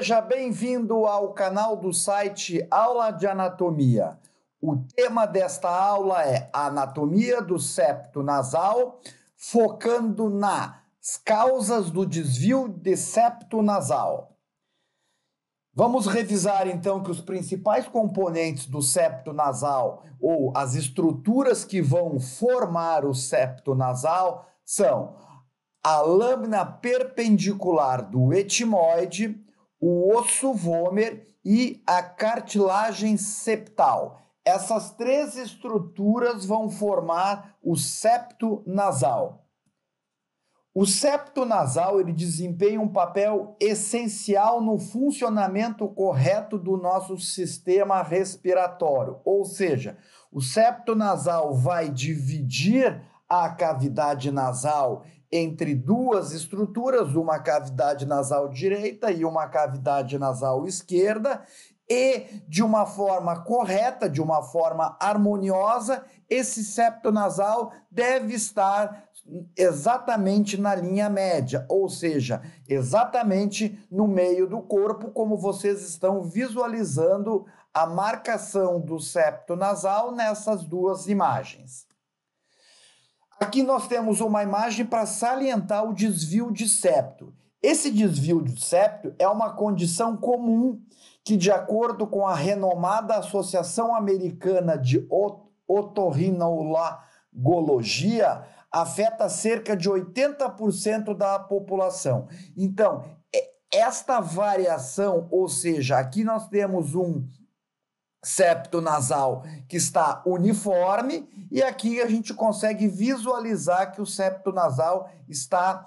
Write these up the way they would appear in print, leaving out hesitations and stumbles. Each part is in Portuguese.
Seja bem-vindo ao canal do site Aula de Anatomia. O tema desta aula é Anatomia do septo nasal, focando nas causas do desvio de septo nasal. Vamos revisar então que os principais componentes do septo nasal, ou as estruturas que vão formar o septo nasal, são a lâmina perpendicular do etimoide, o osso vômer e a cartilagem septal. Essas três estruturas vão formar o septo nasal. O septo nasal ele desempenha um papel essencial no funcionamento correto do nosso sistema respiratório, ou seja, o septo nasal vai dividir a cavidade nasal entre duas estruturas, uma cavidade nasal direita e uma cavidade nasal esquerda, e de uma forma correta, de uma forma harmoniosa, esse septo nasal deve estar exatamente na linha média, ou seja, exatamente no meio do corpo, como vocês estão visualizando a marcação do septo nasal nessas duas imagens. Aqui nós temos uma imagem para salientar o desvio de septo. Esse desvio de septo é uma condição comum que, de acordo com a renomada Associação Americana de Otorrinolaringologia, afeta cerca de 80% da população. Então, esta variação, ou seja, aqui nós temos um septo nasal que está uniforme e aqui a gente consegue visualizar que o septo nasal está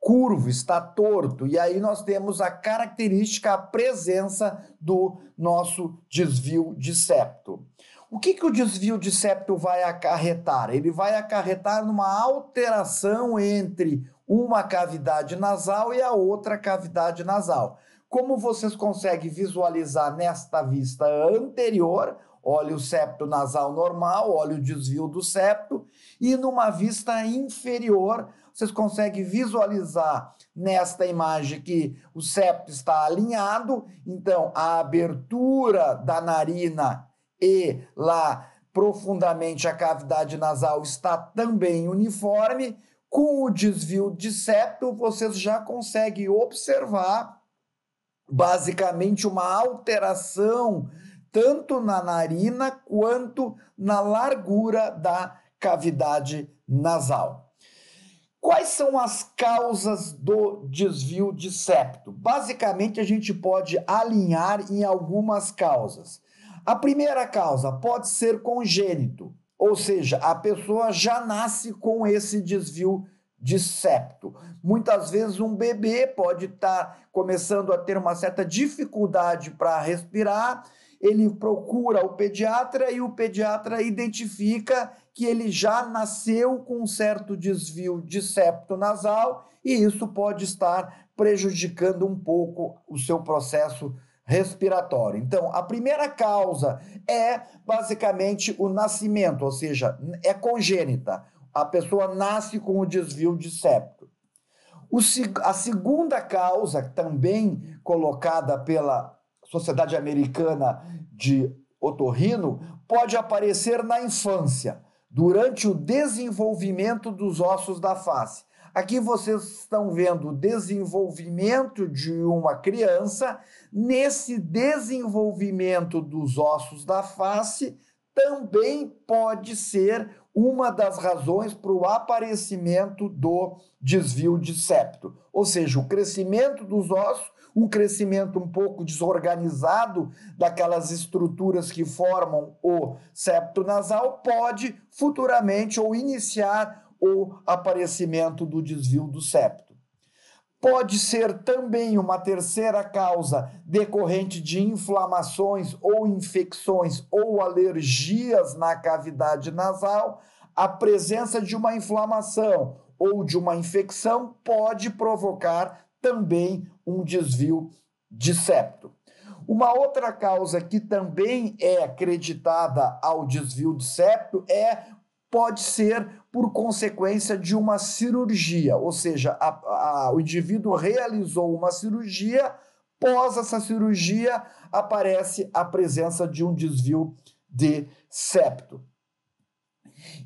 curvo, está torto, e aí nós temos a característica, a presença do nosso desvio de septo. O que o desvio de septo vai acarretar? Ele vai acarretar numa alteração entre uma cavidade nasal e a outra cavidade nasal. Como vocês conseguem visualizar nesta vista anterior, olha o septo nasal normal, olha o desvio do septo, e numa vista inferior, vocês conseguem visualizar nesta imagem que o septo está alinhado, então a abertura da narina e lá profundamente a cavidade nasal está também uniforme. Com o desvio de septo, vocês já conseguem observar basicamente uma alteração tanto na narina quanto na largura da cavidade nasal. Quais são as causas do desvio de septo? Basicamente, a gente pode alinhar em algumas causas. A primeira causa pode ser congênito, ou seja, a pessoa já nasce com esse desvio de septo. Muitas vezes um bebê pode estar começando a ter uma certa dificuldade para respirar, ele procura o pediatra e o pediatra identifica que ele já nasceu com um certo desvio de septo nasal e isso pode estar prejudicando um pouco o seu processo respiratório. Então, a primeira causa é basicamente o nascimento, ou seja, é congênita. A pessoa nasce com o desvio de septo. A segunda causa, também colocada pela Sociedade Americana de Otorrino, pode aparecer na infância, durante o desenvolvimento dos ossos da face. Aqui vocês estão vendo o desenvolvimento de uma criança. Nesse desenvolvimento dos ossos da face, também pode ser uma das razões para o aparecimento do desvio de septo. Ou seja, o crescimento dos ossos, um crescimento um pouco desorganizado daquelas estruturas que formam o septo nasal, pode futuramente ou iniciar o aparecimento do desvio do septo. Pode ser também uma terceira causa decorrente de inflamações ou infecções ou alergias na cavidade nasal. A presença de uma inflamação ou de uma infecção pode provocar também um desvio de septo. Uma outra causa que também é acreditada ao desvio de septo pode ser por consequência de uma cirurgia, ou seja, o indivíduo realizou uma cirurgia, Pós essa cirurgia, aparece a presença de um desvio de septo.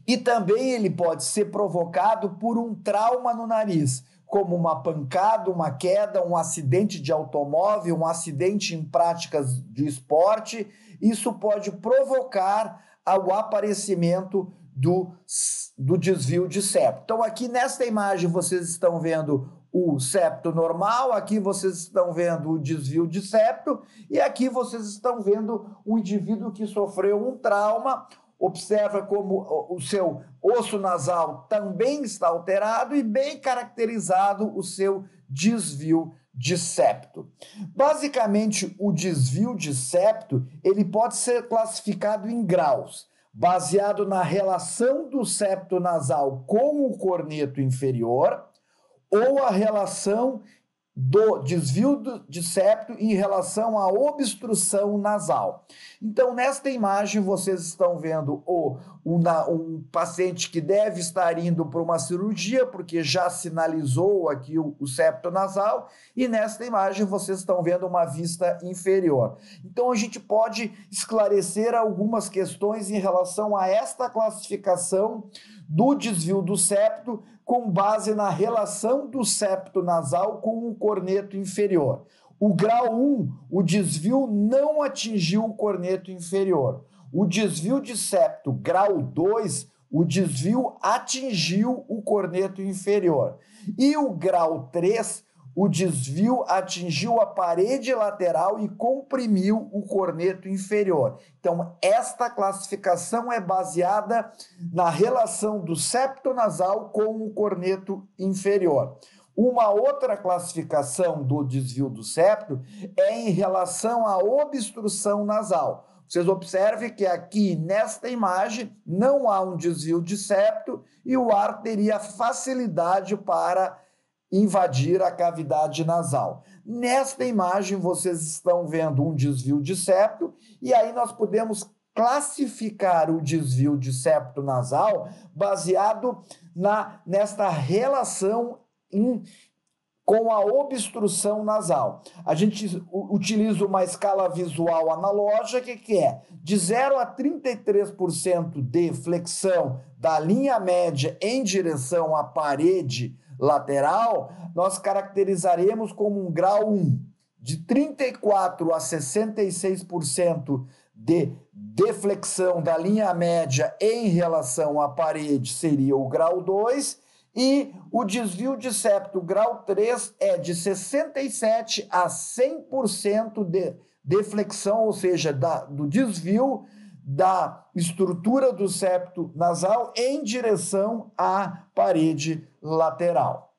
E também ele pode ser provocado por um trauma no nariz, como uma pancada, uma queda, um acidente de automóvel, um acidente em práticas de esporte. Isso pode provocar o aparecimento do desvio de septo. Então, aqui nesta imagem vocês estão vendo o septo normal, aqui vocês estão vendo o desvio de septo, e aqui vocês estão vendo um indivíduo que sofreu um trauma. Observa como o seu osso nasal também está alterado e bem caracterizado o seu desvio de septo. Basicamente, o desvio de septo ele pode ser classificado em graus, baseado na relação do septo nasal com o corneto inferior ou a relação do desvio de septo em relação à obstrução nasal. Então, nesta imagem, vocês estão vendo um paciente que deve estar indo para uma cirurgia, porque já sinalizou aqui o septo nasal, e nesta imagem vocês estão vendo uma vista inferior. Então, a gente pode esclarecer algumas questões em relação a esta classificação do desvio do septo com base na relação do septo nasal com o corneto inferior. O grau 1, o desvio não atingiu o corneto inferior. O desvio de septo, grau 2, o desvio atingiu o corneto inferior. E o grau 3, o desvio atingiu a parede lateral e comprimiu o corneto inferior. Então, esta classificação é baseada na relação do septo nasal com o corneto inferior. Uma outra classificação do desvio do septo é em relação à obstrução nasal. Vocês observem que aqui nesta imagem não há um desvio de septo e o ar teria facilidade para invadir a cavidade nasal. Nesta imagem, vocês estão vendo um desvio de septo, e aí nós podemos classificar o desvio de septo nasal baseado nesta relação com a obstrução nasal. A gente utiliza uma escala visual analógica que é de 0 a 33% de flexão da linha média em direção à parede lateral, nós caracterizaremos como um grau 1. De 34% a 66% de deflexão da linha média em relação à parede seria o grau 2, e o desvio de septo grau 3 é de 67% a 100% de deflexão, ou seja, do desvio da estrutura do septo nasal em direção à parede lateral.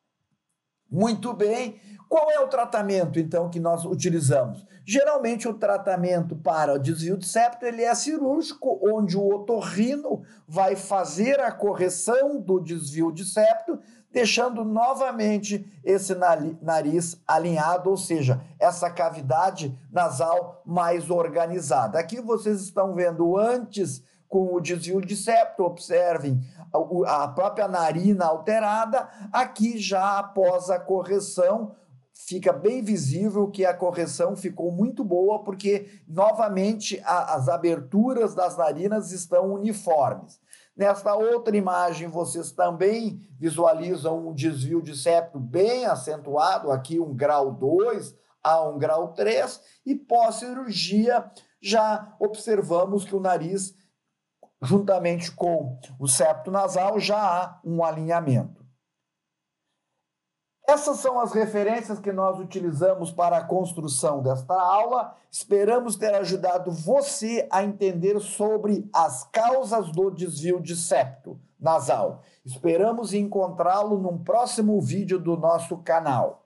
Muito bem. Qual é o tratamento, então, que nós utilizamos? Geralmente, o tratamento para o desvio de septo ele é cirúrgico, onde o otorrino vai fazer a correção do desvio de septo, deixando novamente esse nariz alinhado, ou seja, essa cavidade nasal mais organizada. Aqui vocês estão vendo antes com o desvio de septo, observem a própria narina alterada, aqui já após a correção, fica bem visível que a correção ficou muito boa, porque novamente as aberturas das narinas estão uniformes. Nesta outra imagem, vocês também visualizam um desvio de septo bem acentuado, aqui um grau 2 a um grau 3, e pós-cirurgia já observamos que o nariz, juntamente com o septo nasal, já há um alinhamento. Essas são as referências que nós utilizamos para a construção desta aula. Esperamos ter ajudado você a entender sobre as causas do desvio de septo nasal. Esperamos encontrá-lo num próximo vídeo do nosso canal.